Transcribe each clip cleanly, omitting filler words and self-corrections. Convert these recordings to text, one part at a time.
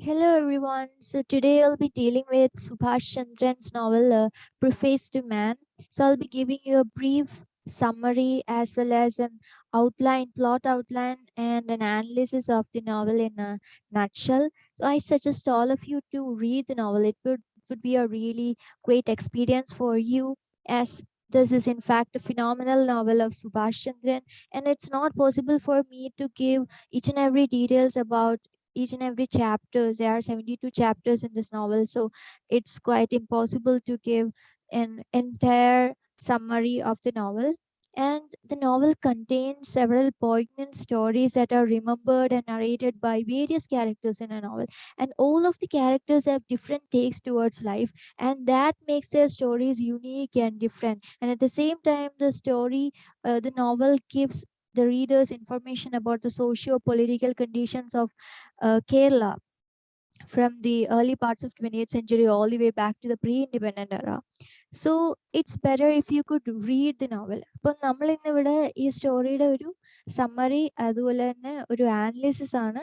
Hello everyone. So today I'll be dealing with Subhash Chandran's novel Preface to Man. So I'll be giving you a brief summary as well as an outline, plot outline, and an analysis of the novel in a nutshell. So I suggest all of you to read the novel. It would be a really great experience for you, as this is in fact a phenomenal novel of Subhash Chandran, and it's not possible for me to give each and every details about each and every chapters. There are 72 chapters in this novel, so it's quite impossible to give an entire summary of the novel. And the novel contains several poignant stories that are remembered and narrated by various characters in a novel, and all of the characters have different takes towards life, and that makes their stories unique and different. And at the same time, the novel gives the readers information about the socio-political conditions of Kerala from the early parts of 20th century all the way back to the pre-independent era. So it's better if you could read the novel. അപ്പോൾ നമ്മൾ ഇന്നിവിടെ ഈ സ്റ്റോറിയുടെ ഒരു summary അതുപോലെ തന്നെ ഒരു ആനാലിസിസ് ആണ്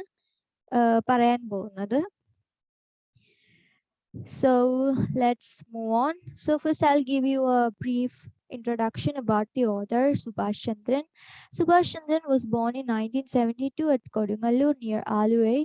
പറയാൻ പോകുന്നത്. So let's move on. So first I'll give you a brief introduction about the author Subhash Chandran. Subhash Chandran was born in 1972 at Kodungalur near Aluvai,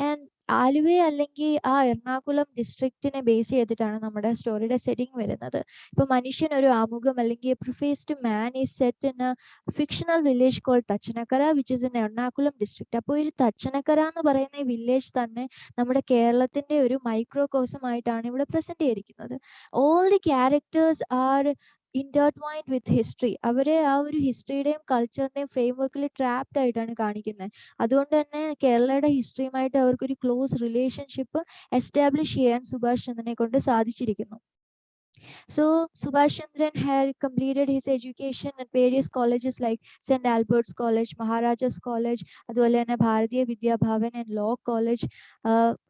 and Aluva അല്ലെങ്കിൽ ആ എറണാകുളം ഡിസ്ട്രിക്റ്റിനെ ബേസ് ചെയ്തിട്ടാണ് നമ്മുടെ സ്റ്റോറിയുടെ സെറ്റിംഗ് വരുന്നത്. ഇപ്പൊ മനുഷ്യൻ ഒരു ആമുഖം അല്ലെങ്കിൽ preface to man is set in a fictional village call Thachanakkara which is in Ernakulam district. അപ്പോൾ ഈ തച്ചനക്കര എന്ന് പറയുന്ന ഈ വില്ലേജ് തന്നെ നമ്മുടെ കേരളത്തിന്റെ ഒരു മൈക്രോകോസം ആയിട്ടാണ് ഇവിടെ പ്രസന്റ് ചെയ്തിരിക്കുന്നത്. All the characters are intertwined with history. അവരെ ആ ഒരു ഹിസ്റ്ററിയുടെയും കൾച്ചറിന്റെയും ഫ്രെയിം വർക്കിൽ ട്രാപ്ഡ് ആയിട്ടാണ് കാണിക്കുന്നത്. അതുകൊണ്ട് തന്നെ കേരളയുടെ ഹിസ്റ്ററിയുമായിട്ട് അവർക്കൊരു ക്ലോസ് റിലേഷൻഷിപ്പ് എസ്റ്റാബ്ലിഷ് ചെയ്യാൻ സുഭാഷ് ചന്ദ്രനെ കൊണ്ട് സാധിച്ചിരിക്കുന്നു. So Subhash Chandran had completed his education at various colleges like St. Albert's College, Maharaja's College, അതുപോലെ തന്നെ Bharatiya Vidya Bhavan and law college.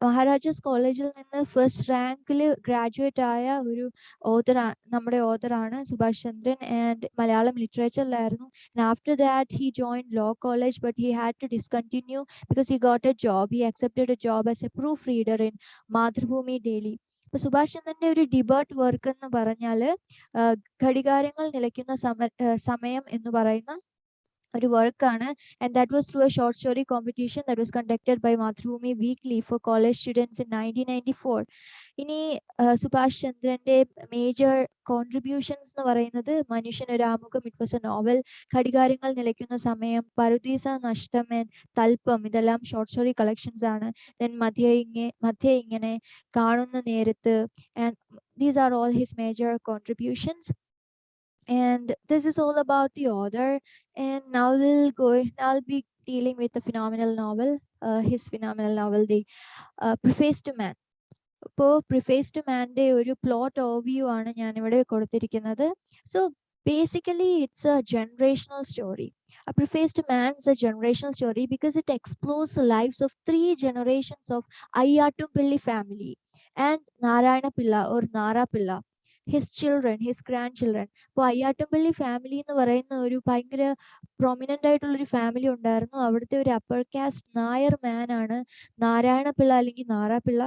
Maharajas കോളേജിൽ നിന്ന് ഫസ്റ്റ് റാങ്കിൽ ഗ്രാജുവേറ്റ് ആയ ഒരു നമ്മുടെ ഓതറാണ് സുഭാഷ് ചന്ദ്രൻ, ആൻഡ് മലയാളം ലിറ്ററേച്ചറിലായിരുന്നു. And after that he joined law college, but he had to discontinue because he got a job. He accepted a job as a proofreader in Mathrubhumi daily. ഇപ്പൊ സുഭാഷ് ചന്ദ്രന്റെ ഒരു ഡിബേർട്ട് വർക്ക് എന്ന് പറഞ്ഞാല് ഘടികാരങ്ങൾ നിലയ്ക്കുന്ന സമയം എന്ന് പറയുന്ന ഒരു വർക്കാണ്. And that was through a short story competition that was conducted by Mathrubhumi weekly for college students in 1994. ഇനി സുഭാഷ് ചന്ദ്രന്റെ മേജർ കോൺട്രിബ്യൂഷൻസ് എന്ന് പറയുന്നത് മനുഷ്യൻ ഒരു ആമുഖം, ഇറ്റ് വാസ് എ നോവൽ, ഘടികാരങ്ങൾ നിലയ്ക്കുന്ന സമയം, പറുദീസ നഷ്ടമൻ, തൽപ്പം, ഇതെല്ലാം ഷോർട്ട് സ്റ്റോറി കളക്ഷൻസ് ആണ്. ദെൻ മധ്യ ഇങ്ങനെ, കാണുന്ന നേരത്ത്, and these are all his major contributions. And this is all about the author. And now I'll be dealing with the phenomenal novel, his phenomenal novel, the Preface to Man. ഇപ്പോൾ preface to മാൻ്റെ ഒരു plot overview ആണ് ഞാനിവിടെ കൊടുത്തിരിക്കുന്നത്. So basically it's a generational story. A Preface to Man is a generational story because it explores the lives of 3 generations of Ayyattupilli family and Narayana Pilla or Nara Pilla, his children, his grandchildren. അപ്പോൾ അയ്യാട്ടുംപള്ളി family എന്ന് പറയുന്ന ഒരു ഭയങ്കര prominent ആയിട്ടുള്ളൊരു family ഉണ്ടായിരുന്നു. അവിടുത്തെ ഒരു upper cast Nair മാൻ ആണ് നാരായണപിള്ള അല്ലെങ്കിൽ നാരാപിള്ള.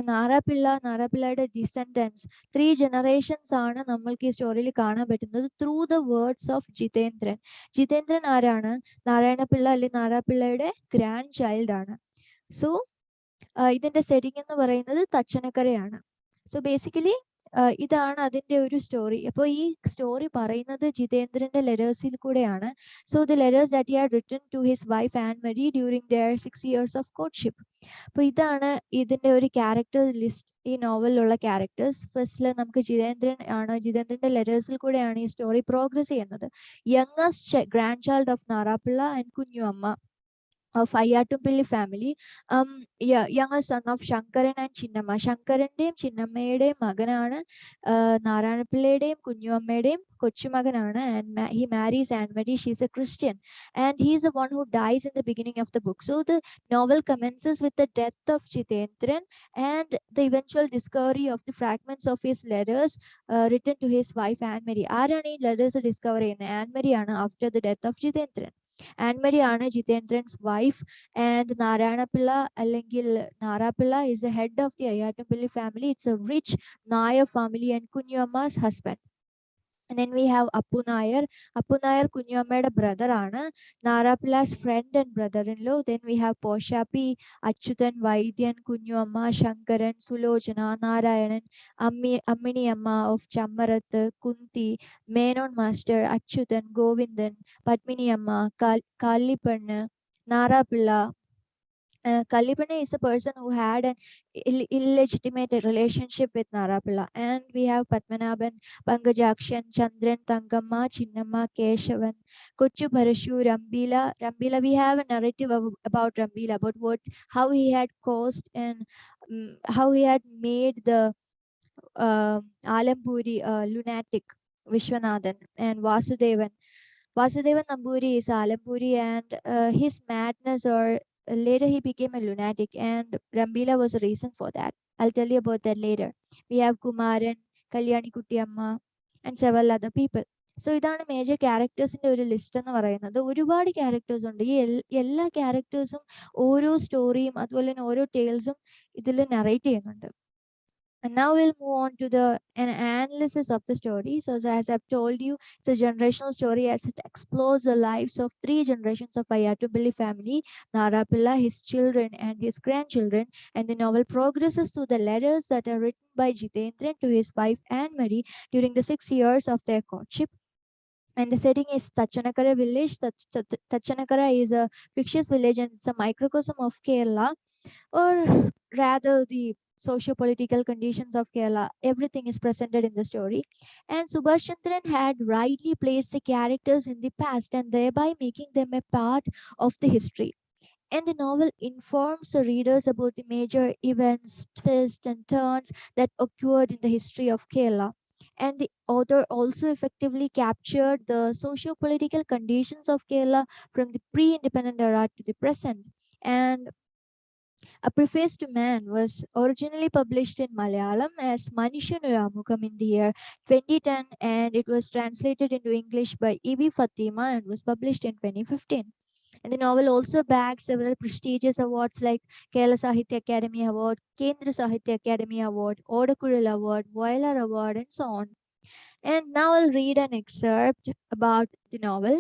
നാരാപിള്ളയുടെ ഡിസെൻഡൻസ് 3 generations ആണ് നമ്മൾക്ക് ഈ സ്റ്റോറിയിൽ കാണാൻ പറ്റുന്നത് through the words of Jithendran. Jithendran ആരാണ്? നാരായണപിള്ള അല്ലെങ്കിൽ നാരാപിള്ളയുടെ ഗ്രാൻഡ് ചൈൽഡ് ആണ്. സോ ഇതിന്റെ സെറ്റിംഗ് എന്ന് പറയുന്നത് തച്ചനക്കരയാണ്. സോ ബേസിക്കലി ഇതാണ് അതിന്റെ ഒരു സ്റ്റോറി. അപ്പോൾ ഈ സ്റ്റോറി പറയുന്നത് ജിതേന്ദ്രന്റെ ലെറ്റേഴ്സിൽ കൂടെയാണ്. So the letters that he had written to his wife and Mary during their 6 years of courtship. അപ്പോൾ ഇതാണ് ഇതിന്റെ ഒരു ക്യാരക്ടർ ലിസ്റ്റ്, ഈ നോവലിലുള്ള ക്യാരക്ടേഴ്സ്. ഫസ്റ്റില് നമുക്ക് ജിതേന്ദ്രൻ ആണ്. ജിതേന്ദ്രന്റെ ലെറ്റേഴ്സിൽ കൂടെയാണ് ഈ സ്റ്റോറി പ്രോഗ്രസ് ചെയ്യുന്നത്. Youngest grandchild of Narapilla and Kunju Amma of Ayyattupilli family, younger son of Shankaran and Chinnamma. ശങ്കരന്റെയും ചിന്നമ്മയുടെയും മകനാണ്. നാരായണപിള്ളയുടെയും കുഞ്ഞുമ്മയുടെയും കൊച്ചുമകനാണ്. And he marries Anne-Marie. She's a Christian, and he's the one who dies in the beginning of the book. So the novel commences with the death of Jitendran and the eventual discovery of the fragments of his letters written to his wife Anne-Marie. ആരാണ് ഈ letters discover ചെയ്യുന്നത്? Anne Marie ആണ്, after the death of Jitendran. ആൻമരിയാണ് Jitendran's wife, and Narayanapilla അല്ലെങ്കിൽ Narapilla is the head of the Ayattumpilli family. It's a rich Nair family and Kunyamma's husband. And then we have Appu Nair. Appu Nair Kunyammയുടെ brother ആണ്. Narapilla's friend and brother-in-law. Then we have Poshapi, Achyutan, Vaidyan, Kunyamma, Shankaran, Sulojana, Narayanan, Amminiyamma of Chammarathu, Kunti, Menon Master, Achyutan, Govindan, Padminiyamma, Kallipanna, Narapilla. Kalipane is a person who had an illegitimate relationship with Narapilla. And we have Padmanabhan, Pangajakshan, Chandran, Tangamma, Chinnamma, Keshavan, Kochu Parashu, Rambila. Rambila, we have a narrative about Rambila, about how he had caused and how he had made the Alamburi lunatic Vishwanathan and Vasudevan. Vasudevan Namburi is Alamburi, and his madness, or later he became a lunatic, and Rambila was a reason for that. I'll tell you about that later. We have Kumaran, Kalyani Kuttiyamma, and several other people. So ഇതാണ് major ക്യാരക്ടേഴ്സിന്റെ ഒരു list എന്ന് പറയുന്നത്. ഒരുപാട് characters ഉണ്ട്. ഈ എല്ലാ ക്യാരക്ടേഴ്സും ഓരോ സ്റ്റോറിയും അതുപോലെ തന്നെ ഓരോ ടേൽസും ഇതിൽ നറേറ്റ് ചെയ്യുന്നുണ്ട്. And now we'll move on to an analysis of the story. So as I've told you, it's a generational story as it explores the lives of three generations of Ayattumpilli family, Narapilla, his children, and his grandchildren. And the novel progresses through the letters that are written by Jitendran to his wife Anne-Marie during the 6 years of their courtship. And the setting is Tachanakara village. Tachanakara is a fictitious village and it's a microcosm of Kerala, or rather the socio-political conditions of Kerala. Everything is presented in the story. And Subhash Chandran had rightly placed the characters in the past and thereby making them a part of the history. And the novel informs the readers about the major events, twists, and turns that occurred in the history of Kerala. And the author also effectively captured the socio-political conditions of Kerala from the pre-independent era to the present. And A Preface to Man was originally published in Malayalam as Manishanuramukham in the year 2010, and it was translated into English by E.B. Fatima and was published in 2015. And the novel also bagged several prestigious awards like Kerala Sahitya Academy Award, Kendra Sahitya Academy Award, Odakuril Award, Violar Award, and so on. And now I'll read an excerpt about the novel.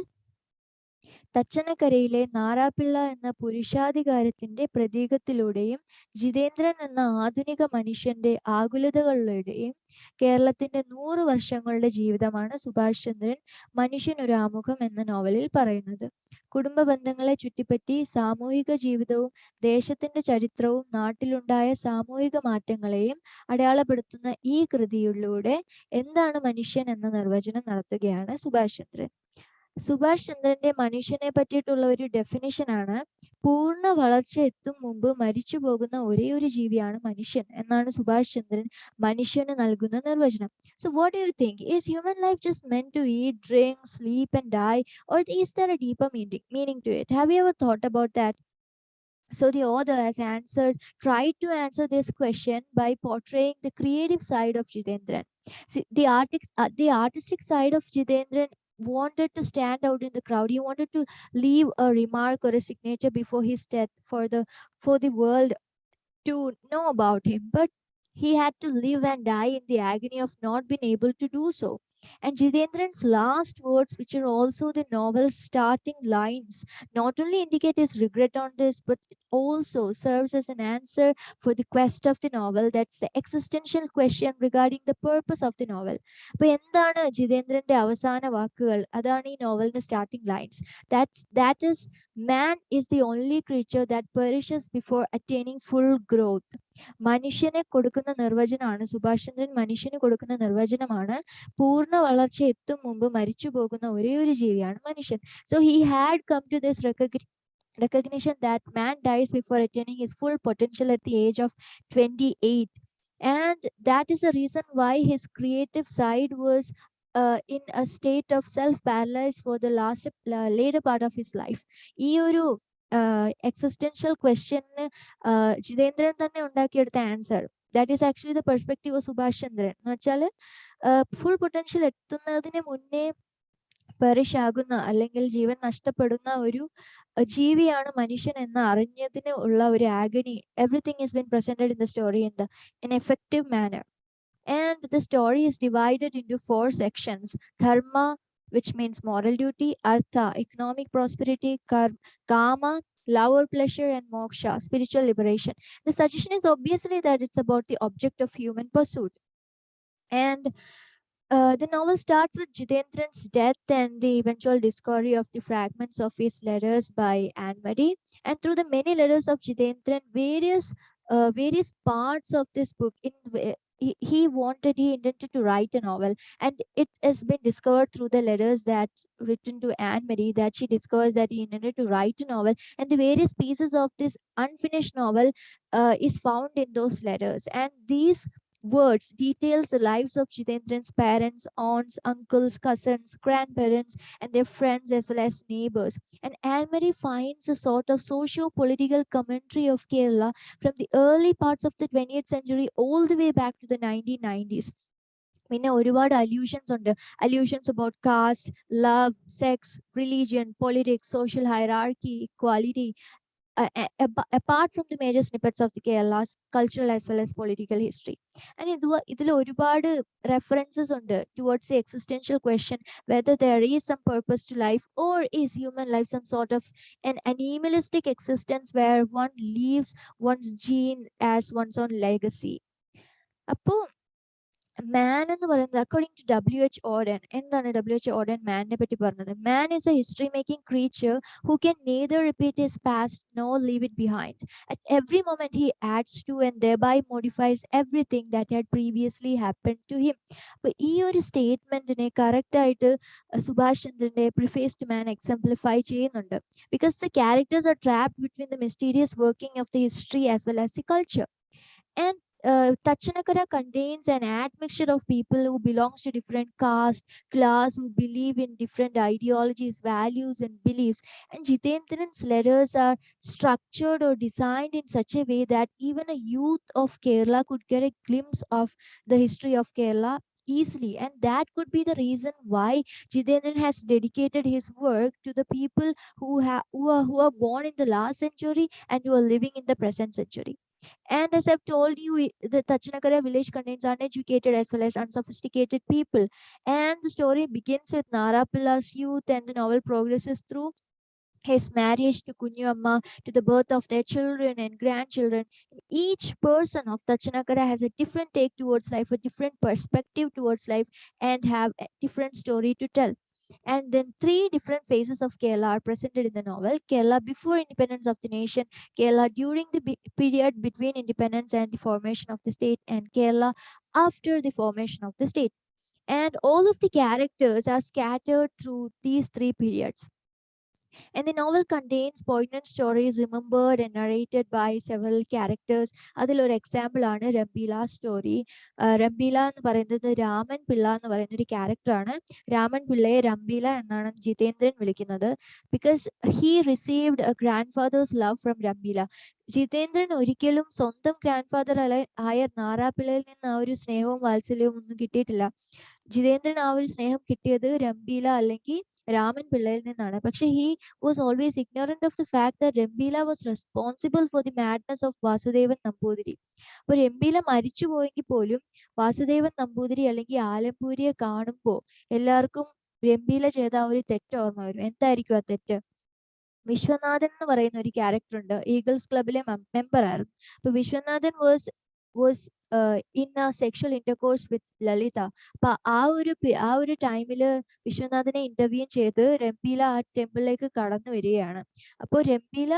തച്ചനക്കരയിലെ നാരാപിള്ള എന്ന പുരുഷാധികാരത്തിന്റെ പ്രതീകത്തിലൂടെയും ജിതേന്ദ്രൻ എന്ന ആധുനിക മനുഷ്യന്റെ ആകുലതകളിലൂടെയും കേരളത്തിന്റെ 100 വർഷങ്ങളുടെ ജീവിതമാണ് സുഭാഷ് ചന്ദ്രൻ മനുഷ്യനൊരാമുഖം എന്ന നോവലിൽ പറയുന്നത്. കുടുംബ ബന്ധങ്ങളെ ചുറ്റിപ്പറ്റി സാമൂഹിക ജീവിതവും ദേശത്തിന്റെ ചരിത്രവും നാട്ടിലുണ്ടായ സാമൂഹിക മാറ്റങ്ങളെയും അടയാളപ്പെടുത്തുന്ന ഈ കൃതിയിലൂടെ എന്താണ് മനുഷ്യൻ എന്ന നിർവചനം നടത്തുകയാണ് സുഭാഷ് ചന്ദ്രൻ. സുഭാഷ് ചന്ദ്രന്റെ മനുഷ്യനെ പറ്റിയിട്ടുള്ള ഒരു ഡെഫിനിഷനാണ്, പൂർണ്ണ വളർച്ച എത്തും മുമ്പ് മരിച്ചു പോകുന്ന ഒരേ ഒരു ജീവിയാണ് മനുഷ്യൻ എന്നാണ് സുഭാഷ് ചന്ദ്രൻ മനുഷ്യന് നൽകുന്ന നിർവചനം. So what do you think? Is human life just meant to eat, drink, sleep and die, or is there a deeper meaning to it? Have you ever thought about that? So the author has tried to answer this question by portraying the creative side of Jitendran. See, the artistic side of Jitendran wanted to stand out in the crowd. He wanted to leave a remark or a signature before his death for the world to know about him. But he had to live and die in the agony of not being able to do so. And Jitendran's last words, which are also the novel's starting lines, not only indicate his regret on this, but it also serves as an answer for the quest of the novel. That's the existential question regarding the purpose of the novel. അപ്പൊ എന്താണ് ജിതേന്ദ്രന്റെ അവസാന വാക്കുകൾ? അതാണ് ഈ നോവലിന്റെ starting lines. That is, man is the only creature that perishes before attaining full growth. മനുഷ്യനെ കൊടുക്കുന്ന നിർവചനമാണ്, സുഭാഷ് ചന്ദ്രൻ മനുഷ്യന് കൊടുക്കുന്ന നിർവചനമാണ്, പൂർണ്ണ വളർച്ച എത്തും മുമ്പ് മരിച്ചു പോകുന്ന ഒരേ ഒരു ജീവിയാണ് മനുഷ്യൻ. So he had come to this recognition that man dies before attaining his full potential at the age of 28. And that is the reason why his creative side was in a state of self-paralysis for the later part of his life. ഈ ഒരു existential question Jitendran തന്നെ ഉണ്ടാക്കിയെടുത്ത answer, that is actually the perspective of Subhash Chandran. എന്ന് വെച്ചാൽ full potential എത്തുന്നതിന് മുന്നേ perish ആകുന്ന അല്ലെങ്കിൽ ജീവൻ നഷ്ടപ്പെടുന്ന ഒരു ജീവിയാണ് മനുഷ്യൻ എന്ന് അറിഞ്ഞതിന് ഉള്ള ഒരു agony. Everything is been presented in the story in the an effective manner. And the story is divided into four sections: dharma, which means moral duty; artha, economic prosperity; kama, love or pleasure; and moksha, spiritual liberation. The suggestion is obviously that it's about the object of human pursuit. And the novel starts with Jitendran's death and the eventual discovery of the fragments of his letters by Anne Marie. And through the many letters of Jitendran, various parts of this book, he intended to write a novel, and it has been discovered through the letters that written to Anne Marie that she discovers that he intended to write a novel, and the various pieces of this unfinished novel is found in those letters. And these words details the lives of Jitendran's parents, aunts, uncles, cousins, grandparents, and their friends as well as neighbors. And Anne-Marie finds a sort of socio-political commentary of Kerala from the early parts of the 20th century all the way back to the 1990s. പിന്നെ ഒരുപാട് allusions about caste, love, sex, religion, politics, social hierarchy, equality, apart from the major snippets of the Kerala's cultural as well as political history. And ഇതിൽ ഒരുപാട് references ഉണ്ട് towards the existential question whether there is some purpose to life, or is human life some sort of an animalistic existence where one leaves one's gene as one's own legacy. അപ്പോൾ മാൻ എന്ന് പറയുന്നത്, according to W.H. Auden, എന്താണ് W.H. Auden മാനിനെ പറ്റി പറഞ്ഞത്? Man is A history making creature who can neither repeat his past nor leave it behind. At every moment he adds to and thereby modifies everything that had previously happened to him. അപ്പൊ ഈ ഒരു സ്റ്റേറ്റ്മെന്റിനെ correct ആയിട്ട് സുഭാഷ് ചന്ദ്രന്റെ പ്രിഫേസ്ഡ് മാൻ എക്സംപ്ലിഫൈ ചെയ്യുന്നുണ്ട്. Because the characters are trapped between the mysterious working of the history as well as the culture. And Tachanakara contains an admixture of people who belongs to different caste, class, who believe in different ideologies, values, and beliefs. And Jitendran's letters are structured or designed in such a way that even a youth of Kerala could get a glimpse of the history of Kerala easily. And that could be the reason why Jitendran has dedicated his work to the people who are born in the last century and who are living in the present century. And as I've told you, the Tachanakara village contains uneducated as well as unsophisticated people. And the story begins with Narapilla's youth, and the novel progresses through his marriage to Kunyu Amma, to the birth of their children and grandchildren. Each person of Tachanakara has a different take towards life, a different perspective towards life, and have a different story to tell. And then three different phases of Kerala are presented in the novel: Kerala before independence of the nation, Kerala during the period between independence and the formation of the state, and Kerala after the formation of the state. And all of the characters are scattered through these three periods. And the novel contains poignant stories remembered and narrated by several characters. അതിലൊരു example ആണ് രംബീല story. രംബീല എന്ന് പറയുന്നത് രാമൻ പിള്ള എന്ന് പറയുന്ന ഒരു ക്യാരക്ടറാണ്. രാമൻ പിള്ളയെ രംബീല എന്നാണ് ജിതേന്ദ്രൻ വിളിക്കുന്നത്. Because he received a grandfather's love from Rambeela. Jitendran ഒരിക്കലും സ്വന്തം ഗ്രാൻഡ് ഫാദർ ആയ നാരാപിള്ളയിൽ നിന്ന് ആ ഒരു സ്നേഹവും വാത്സല്യവും ഒന്നും കിട്ടിയിട്ടില്ല. ജിതേന്ദ്രൻ ആ ഒരു സ്നേഹം കിട്ടിയത് രംബീല അല്ലെങ്കിൽ രാമൻ പിള്ളയിൽ നിന്നാണ്. പക്ഷെ he was always ignorant of the fact that Rambeela was responsible for the madness of Vasudevan Namboothiri. അപ്പൊ രംബീല മരിച്ചു പോയെങ്കിൽ പോലും വാസുദേവൻ നമ്പൂതിരി അല്ലെങ്കിൽ ആലമ്പൂരിയെ കാണുമ്പോൾ എല്ലാവർക്കും രംബീല ചെയ്ത ആ ഒരു തെറ്റ് ഓർമ്മ വരും. എന്തായിരിക്കും ആ തെറ്റ്? വിശ്വനാഥൻ എന്ന് പറയുന്ന ഒരു ക്യാരക്ടർ ഉണ്ട്, ഈഗിൾസ് ക്ലബിലെ മെമ്പർ ആയിരുന്നു. അപ്പൊ Viswanathan was in a sexual intercourse with ലളിത. അപ്പൊ ആ ഒരു ടൈമില് വിശ്വനാഥനെ ഇന്റർവ്യൂ ചെയ്ത് രംബീല ആ ടെമ്പിളിലേക്ക് കടന്നു വരികയാണ്. അപ്പോൾ രംബീല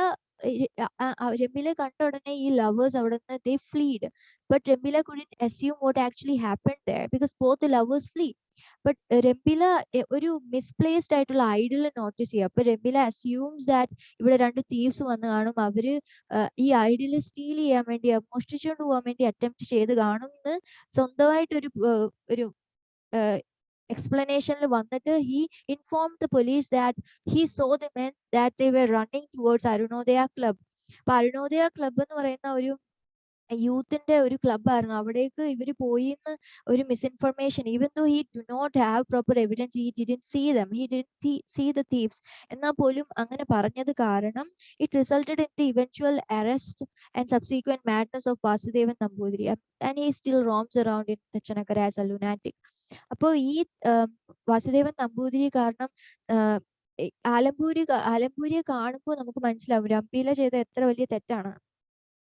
കണ്ട ഉടനെ ഈ ലവേഴ്സ് അവിടെ നിന്ന് they fled, but Rembila couldn't assume what actually happened there because both the lovers flee. But രംബീല ഒരു മിസ്പ്ലേസ്ഡ് ആയിട്ടുള്ള ഐഡിയൽ നോട്ടീസ് ചെയ്യുക. അപ്പൊ രംബീല അസ്യൂംസ് ദാറ്റ് ഇവിടെ രണ്ട് തീവ്സ് വന്ന് കാണും, അവര് ഈ ഐഡിയൽ സ്റ്റീൽ ചെയ്യാൻ വേണ്ടി, മോഷ്ടിച്ചുകൊണ്ട് പോകാൻ വേണ്ടി അറ്റംപ്റ്റ് ചെയ്ത് കാണുമെന്ന് സ്വന്തമായിട്ടൊരു ഒരു explanation വന്നിട്ട് he informed the police that he saw the men that they were running towards Arunodaya club. അപ്പൊ അരുണോദയ ക്ലബ് എന്ന് പറയുന്ന ഒരു യൂത്തിന്റെ ഒരു ക്ലബ്ബായിരുന്നു. അവിടേക്ക് ഇവർ പോയിന്ന് ഒരു misinformation, even though he do not have proper evidence, he didn't see them, he didn't see the thieves, എന്നാൽ പോലും അങ്ങനെ പറഞ്ഞത് കാരണം it resulted in the eventual arrest and subsequent madness of Vasudevan Namboothiri, and he still roams around in Thachanakkara as a lunatic. അപ്പോൾ ഈ വാസുദേവൻ നമ്പൂതിരി കാരണം ആലമ്പൂരിയെ കാണുമ്പോൾ നമുക്ക് മനസ്സിലാവും രംഭീല ചെയ്ത എത്ര വലിയ തെറ്റാണ്.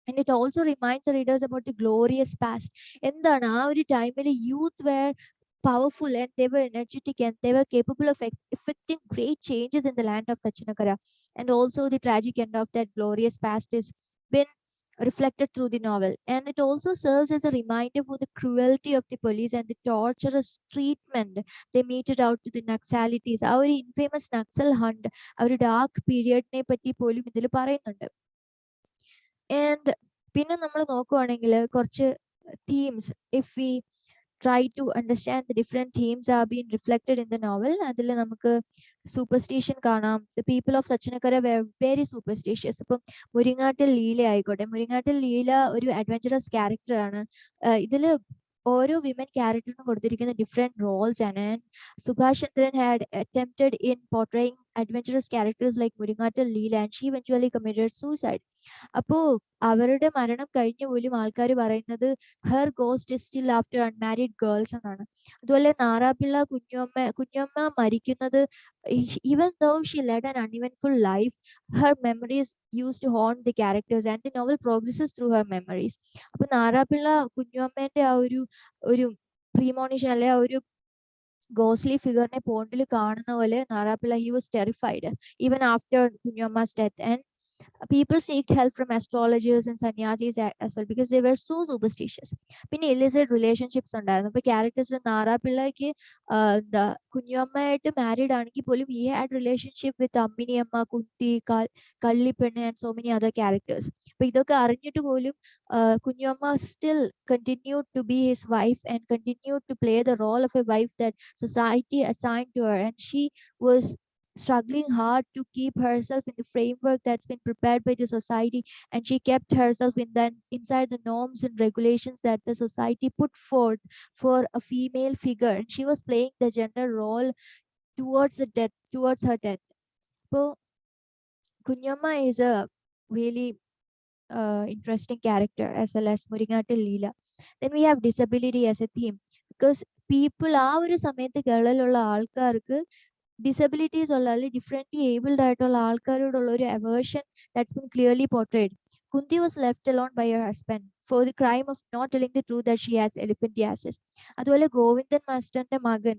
And it also reminds the readers about the glorious past. എന്താണ് ആ ഒരു ടൈമിൽ youth were powerful and they were energetic and they were capable of effecting great changes in the land of Tachinakara. And also the tragic end of that glorious past is been reflected through the novel. And it also serves as a reminder for the cruelty of the police and the torturous treatment they meted out to the Naxalities. ആ ഒരു infamous Naxal hunt, ആ ഒരു dark പീരിയഡിനെ പറ്റി പോലും ഇതിൽ പറയുന്നുണ്ട്. And പിന്നെ നമ്മൾ നോക്കുവാണെങ്കിൽ കുറച്ച് themes, if we try to understand the different themes are being reflected in the novel. അതിൽ നമുക്ക് സൂപ്പർസ്റ്റിഷൻ കാണാം. The people of Sachinakara were very superstitious. ഇപ്പം മുരിങ്ങാട്ടിൽ ലീല ആയിക്കോട്ടെ, മുരിങ്ങാട്ടിൽ ലീല ഒരു അഡ്വഞ്ചറസ് ക്യാരക്ടറാണ്. ഇതിൽ ഓരോ വിമൻ ക്യാരക്ടറിനും കൊടുത്തിരിക്കുന്ന ഡിഫറെൻറ്റ് റോൾസ് ആണ്. Subhash Chandran had attempted in portraying adventurous characters like Muringattil Leela and she eventually committed suicide. അപ്പോൾ അവരുടെ മരണം കഴിഞ്ഞ പോലും ആൾക്കാർ പറയുന്നത് her ghost is still after unmarried girls എന്നാണ്. അതുപോലെ നാറാപ്പിള്ള കുഞ്ഞമ്മ മരിക്കുന്നത്, even though she led an uneventful life, her memories use to haunt the characters and the novel progresses through her memories. അപ്പൊ നാറാപ്പിള്ള കുഞ്ഞമ്മേന്റെ ആ ഒരു പ്രീമോണിഷൻ അല്ലെ ആ ഒരു ഗോസ്ലി ഫിഗറിനെ പോണ്ടിൽ കാണുന്ന പോലെ Narappilla he was terrified even after Kunjamma's death. And people seeked help from astrologers and sannyasis as well because they were so superstitious. പിന്നെ illicit relationships ഉണ്ടായിരുന്നു. ഇപ്പൊ ക്യാരക്ടേഴ്സിൽ നാറാപ്പിള്ളയ്ക്ക് എന്താ കുഞ്ഞമ്മയായിട്ട് മാരീഡ് ആണെങ്കിൽ പോലും he had relationship with Amminiyamma, കുത്തി, കള്ളിപ്പെണ്ണ് and so many other characters. അപ്പൊ ഇതൊക്കെ അറിഞ്ഞിട്ട് പോലും കുഞ്ഞമ്മ still continued to be his wife and continued to play the role of a wife that society assigned to her, and she was struggling hard to keep herself in the framework that's been prepared by the society, and she kept herself inside the norms and regulations that the society put forth for a female figure, and she was playing the gender role towards her death. So Kunyamma is a really interesting character, as well as Muringatil Leela. Then we have disability as a theme, because people ആ ഒരു സമയത്ത് കേരളത്തിലുള്ള ആൾക്കാർക്ക് disabilities ഉള്ള അല്ലെങ്കിൽ differently abled ആയിട്ടുള്ള ആൾക്കാരോടുള്ള ഒരു aversion that's been clearly portrayed. Kunti was left alone by her husband for the crime of not telling the truth that she has elephantiasis. അതുപോലെ ഗോവിന്ദൻ മാസ്റ്ററിന്റെ മകൻ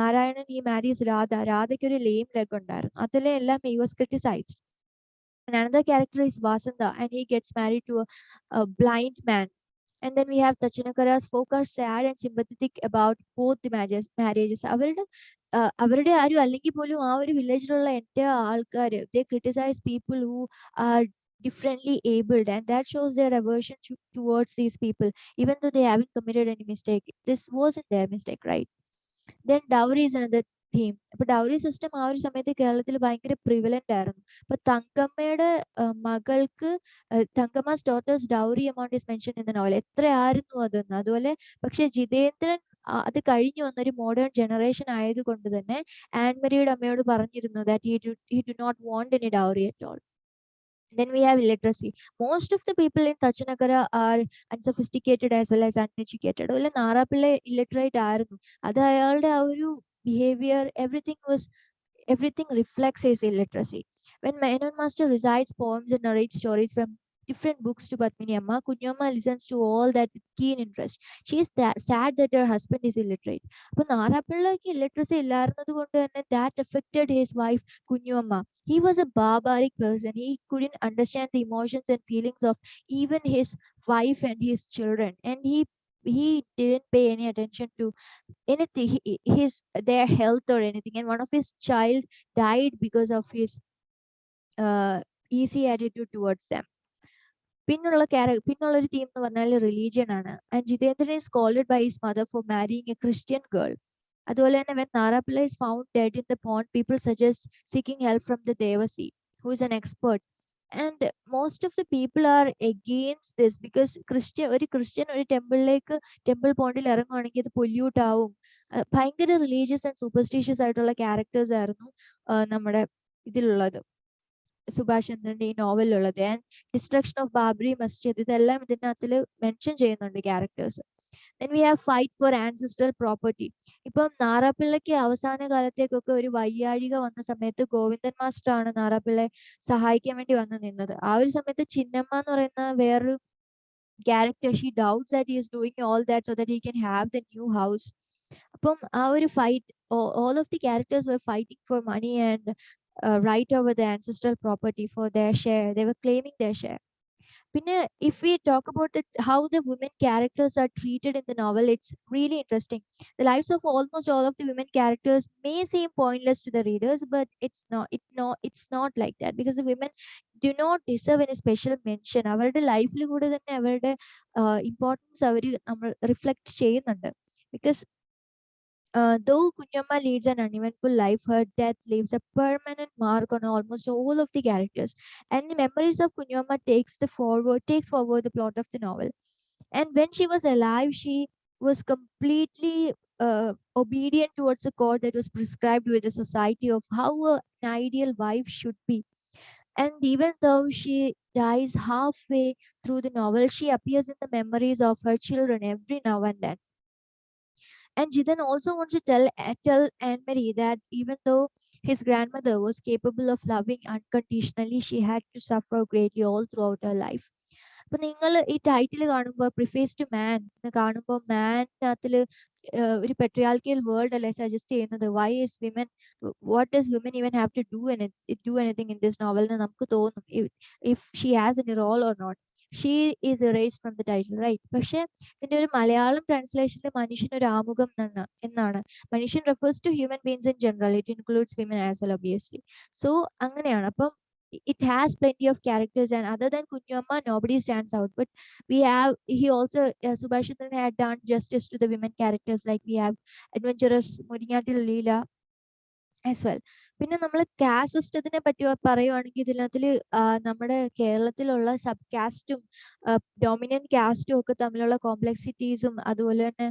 നാരായണൻ മാരീസ് രാധയ്ക്ക് ഒരു ലെയിം ലെഗ് ഉണ്ടായിരുന്നു. അതിലെ എല്ലാം he was criticised. Another character is Vasanta, and he gets married to a blind man. And then we have Tachinakara's folk are sad and sympathetic about both the marriages. അവരുടെ ആരും അല്ലെങ്കിൽ പോലും ആ ഒരു വില്ലേജിലുള്ള എൻ്റെ ആൾക്കാർ they criticize people who are differently abled, and that shows their aversion towards these people even though they haven't committed any mistake. This wasn't their mistake, right? Then dowry is another theme. അപ്പൊ dowry system ആ ഒരു സമയത്ത് കേരളത്തിൽ ഭയങ്കര prevalent ആയിരുന്നു. അപ്പൊ തങ്കമ്മയുടെ മകൾക്ക് Thankamma's daughter's dowry amount is mention in the novel. എത്രയായിരുന്നു അതെന്ന്. അതുപോലെ പക്ഷെ ജിതേന്ദ്രൻ അത് കഴിഞ്ഞു വന്നൊരു മോഡേൺ ജനറേഷൻ ആയതുകൊണ്ട് തന്നെ ആൻമരിയുടെ അമ്മയോട് പറഞ്ഞിരുന്നു that he do not want any dowry at all. Then we have illiteracy. Most of the people in Tachinakara are unsophisticated as well as uneducated. അതുപോലെ നാറാപ്പിള്ള illiterate ആയിരുന്നു. അത് അയാളുടെ ആ ഒരു behavior, everything reflects his illiteracy. When Menon Master recites poems and narrates stories from different books to Padmini Amma, Kunyamma listens to all that with keen interest. She is sad that her husband is illiterate. അപ്പോൾ നാറാപ്പിള്ളയ്ക്ക് illiteracy ഇല്ലായിരുന്നത് കൊണ്ട് തന്നെ that affected his wife Kunyamma. He was a barbaric person. He couldn't understand the emotions and feelings of even his wife and his children, and he didn't pay any attention to anything, their health or anything. And one of his child died because of his easy attitude towards them. പിന്നുള്ളൊരു theme എന്ന് പറഞ്ഞാൽ religion ആണ്. And Jitendran is scolded by his mother for marrying a Christian girl. അതുപോലെ തന്നെ when Narapilla is found dead in the pond, people suggest seeking help from the Devasi, who is an expert. And most of the people are against this because Christian ഒരു temple പോണ്ടിൽ ഇറങ്ങുവാണെങ്കിൽ അത് pollute ആവും. ഭയങ്കര religious and superstitious ആയിട്ടുള്ള characters ആയിരുന്നു നമ്മുടെ ഇതിലുള്ളത്, സുഭാഷ് ചന്ദ്രന്റെ ഈ നോവലിലുള്ളത്. And destruction of Babri Masjid, ഇതെല്ലാം ഇതിനകത്തിൽ മെൻഷൻ ചെയ്യുന്നുണ്ട് characters. Then we have fight for ancestral property. ഇപ്പം നാറാപ്പിള്ളയ്ക്ക് അവസാന കാലത്തേക്കൊക്കെ ഒരു വയ്യാഴിക വന്ന സമയത്ത് ഗോവിന്ദൻ മാസ്റ്റർ ആണ് നാറാപ്പിള്ളയെ സഹായിക്കാൻ വേണ്ടി വന്ന് നിന്നത്. ആ ഒരു സമയത്ത് ചിന്നമ്മ എന്ന് പറയുന്ന വേറൊരു character, she doubts that he is doing all that so that he can have the new house. അപ്പം ആ ഒരു fight, all of the characters were fighting for money and right over the ancestral property for their share. They were claiming their share. പിന്നെ if we talk about how the women characters are treated in the novel, it's really interesting. The lives of almost all of the women characters may seem pointless to the readers, but it's not like that, because the women do not deserve any special mention. അവരുടെ ലൈഫിൽ കൂടെ തന്നെ അവരുടെ importance അവർ നമ്മൾ reflect ചെയ്യുന്നുണ്ട്. Because though Kunyamma leads an uneventful life, her death leaves a permanent mark on almost all of the characters. And the memories of Kunyamma takes forward the plot of the novel. And when she was alive, she was completely obedient towards a code that was prescribed with the society of how an ideal wife should be. And even though she dies halfway through the novel, she appears in the memories of her children every now and then. And Jitan also wants to tell Anne-Marie that even though his grandmother was capable of loving unconditionally, she had to suffer greatly all throughout her life. അപ്പൊ നിങ്ങൾ ഈ title കാണുമ്പോൾ preface to മാൻ എന്ന് കാണുമ്പോൾ മാനകത്തിൽ ഒരു patriarchal world അല്ലേ suggest ചെയ്യുന്നത്. Why is women, what does women even have to do anything in this novel എന്ന് നമുക്ക് തോന്നും, if she has any role or not. She is erased from the title, right? പക്ഷെ ഇതിന്റെ ഒരു മലയാളം ട്രാൻസ്ലേഷനിൽ മനുഷ്യൻ ഒരു ആമുഖം എന്നാണ്. മനുഷ്യൻ refers to human beings in general, it includes women as well obviously. So അങ്ങനെയാണ്. അപ്പം it has plenty of characters, and other than Kunyamma, nobody stands out. But he also, Subhash Chandran had done justice to the women characters. Like we have adventurous Muringatil Leela as well. പിന്നെ നമ്മൾ cast സിസ്റ്റത്തിനെ പറ്റി പറയുവാണെങ്കിൽ ഇതിനകത്തിൽ നമ്മുടെ കേരളത്തിലുള്ള sub കാസ്റ്റും dominant കാസ്റ്റും ഒക്കെ തമ്മിലുള്ള കോംപ്ലക്സിറ്റീസും അതുപോലെ തന്നെ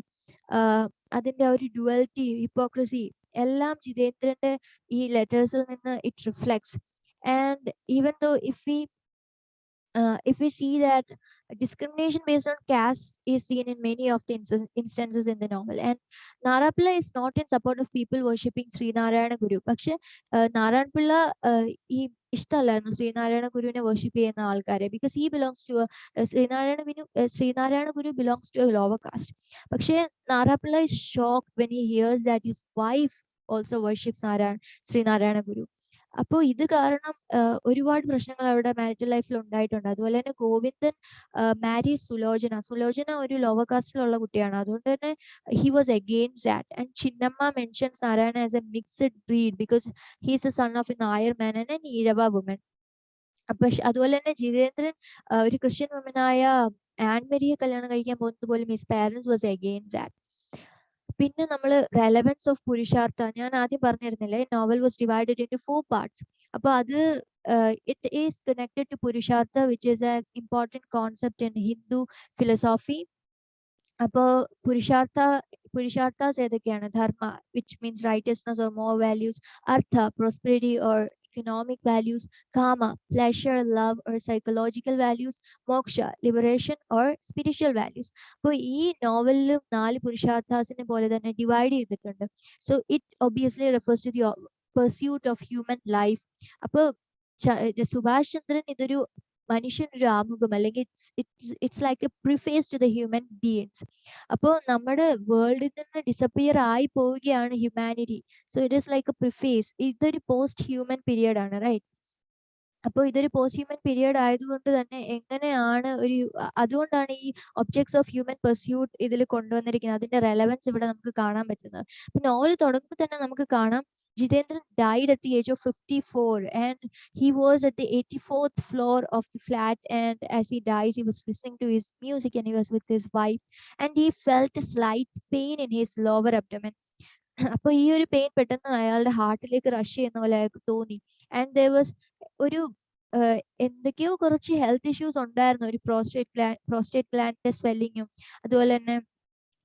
അതിന്റെ ഒരു ഡുവലിറ്റി, ഹിപ്പോക്രസി എല്ലാം ജിതേന്ദ്രന്റെ ഈ ലെറ്റേഴ്സിൽ നിന്ന് it reflects. And even though if we see that discrimination based on caste is seen in many of the instances in the novel, and Narapilla is not in support of people worshipping Srinarayana Guru. പക്ഷെ നാരായണപിള്ള ഈ ഇഷ്ടമല്ലായിരുന്നു ശ്രീനാരായണ ഗുരുവിനെ worship ചെയ്യുന്ന ആൾക്കാരെ, because he belongs to Sree Narayana Guru belongs to a lower caste. പക്ഷെ Narayana Pillai is shocked when he hears that his wife also worships Sreenarayana ഗുരു. അപ്പോൾ ഇത് കാരണം ഒരുപാട് പ്രശ്നങ്ങൾ അവരുടെ മാരിറ്റൽ ലൈഫിൽ ഉണ്ടായിട്ടുണ്ട്. അതുപോലെ തന്നെ ഗോവിന്ദൻ മാരി സുലോചന ഒരു ലോവർ കാസ്റ്റിലുള്ള കുട്ടിയാണ്. അതുകൊണ്ട് തന്നെ he was against that. And Chinnamma mentions Narayana as a mixed breed because he is a son of a Nair man and an Ezhava woman. അപ്പൊ അതുപോലെ തന്നെ ജിതേന്ദ്രൻ ഒരു ക്രിസ്ത്യൻ വുമനായ ആൻമരിയെ കല്യാണം കഴിക്കാൻ പോകുന്നത് പോലും his parents was against that. പിന്നെ നമ്മൾ റെലവൻസ് ഓഫ് പുരുഷാർത്ഥ, ഞാൻ ആദ്യം പറഞ്ഞിരുന്നില്ലേ, novel was divided into 4 parts. അപ്പൊ അത് it is connected to Purushartha which is a important concept in Hindu philosophy. അപ്പോൾ പുരുഷാർത്ഥാസ് ഏതൊക്കെയാണ്? Dharma, which means righteousness or moral values; artha, prosperity or economic values; kama, pleasure, love or psychological values; moksha, liberation or spiritual values. അപ്പോൾ ഈ നോവലിലും 4 പുരുഷാർത്ഥാസിനെ പോലെ തന്നെ divide ചെയ്തിട്ടുണ്ട്. So it obviously refers to the pursuit of human life. അപ്പോൾ സുഭാഷ് ചന്ദ്രൻ ഇതൊരു മനുഷ്യനൊരു ആമുഖം, അല്ലെങ്കിൽ it's like a preface to the human beings. അപ്പോൾ നമ്മുടെ വേൾഡിൽ നിന്ന് ഡിസപ്പിയർ ആയി പോവുകയാണ് humanity. So it is like a preface. ഇതൊരു പോസ്റ്റ് ഹ്യൂമൻ പീരിയഡ് ആണ്, റൈറ്റ്? അപ്പോൾ ഇതൊരു പോസ്റ്റ് ഹ്യൂമൻ പീരിയഡ് ആയതുകൊണ്ട് തന്നെ എങ്ങനെയാണ് അതുകൊണ്ടാണ് ഈ ഒബ്ജക്ട്സ് ഓഫ് ഹ്യൂമൻ പെർസ്യൂട്ട് ഇതിൽ കൊണ്ടുവന്നിരിക്കുന്നത്. അതിന്റെ റെലവൻസ് ഇവിടെ നമുക്ക് കാണാൻ പറ്റുന്നത്. അപ്പൊ നോവൽ തുടങ്ങുമ്പോൾ തന്നെ നമുക്ക് കാണാം Jitendran died at the age of 54, and he was at the 84th floor of the flat, and as he dies he was listening to his music and he was with his wife, and he felt a slight pain in his lower abdomen. അപ്പോൾ ഈ ഒരു pain പെട്ടെന്ന് അയാളുടെ ഹാർട്ടിലേക്ക് rush ചെയ്യുന്ന പോലെ അയാൾക്ക് തോന്നി. And there was ഒരു എന്തൊക്കെയോ കുറച്ച് ഹെൽത്ത് ഇഷ്യൂസ് ഉണ്ടായിരുന്നു. ഒരു പ്രോസ്റ്റേറ്റ് ഗ്ലാൻഡിന്റെ സ്വെല്ലിങ്ങും അതുപോലെ തന്നെ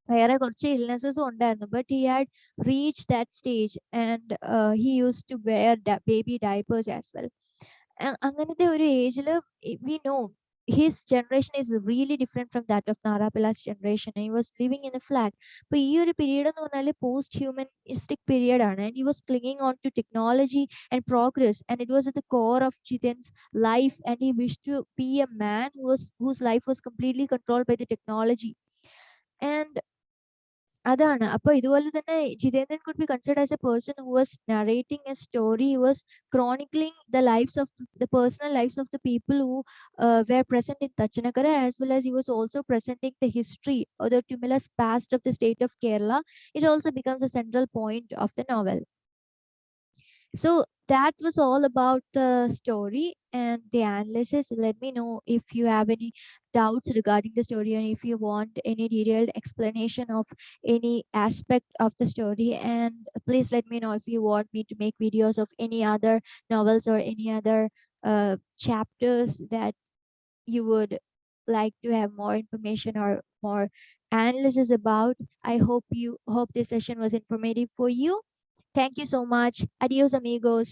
വേറെ കുറച്ച് ഇൽനെസ്സസും ഉണ്ടായിരുന്നു. But he had reach that stage and he use to wear baby diapers as well. അങ്ങനത്തെ ഒരു ഏജിൽ we know his generation is really different from that of നാരാപിലാസ് generation. He was living in a flat. അപ്പോൾ ഈ ഒരു period എന്ന് പറഞ്ഞാൽ post humanistic period ആണ്. And he was clinging on to technology and progress, and it was at the core of Jithan's life, and he wished to be a man whose life was completely controlled by the technology. And അതാണ്. അപ്പൊ ഇതുപോലെ തന്നെ Jithendran could be considered as a person who was narrating a story. He was chronicling the lives of the personal lives of the people who were present in Tachanakara, as well as he was also presenting the history or the tumulus past of the state of Kerala. It also becomes a central point of the novel. So that was all about the story and the analysis. Let me know if you have any doubts regarding the story, and if you want any detailed explanation of any aspect of the story. And please let me know if you want me to make videos of any other novels or any other chapters that you would like to have more information or more analysis about. I hope this session was informative for you. Thank you so much. Adios, amigos.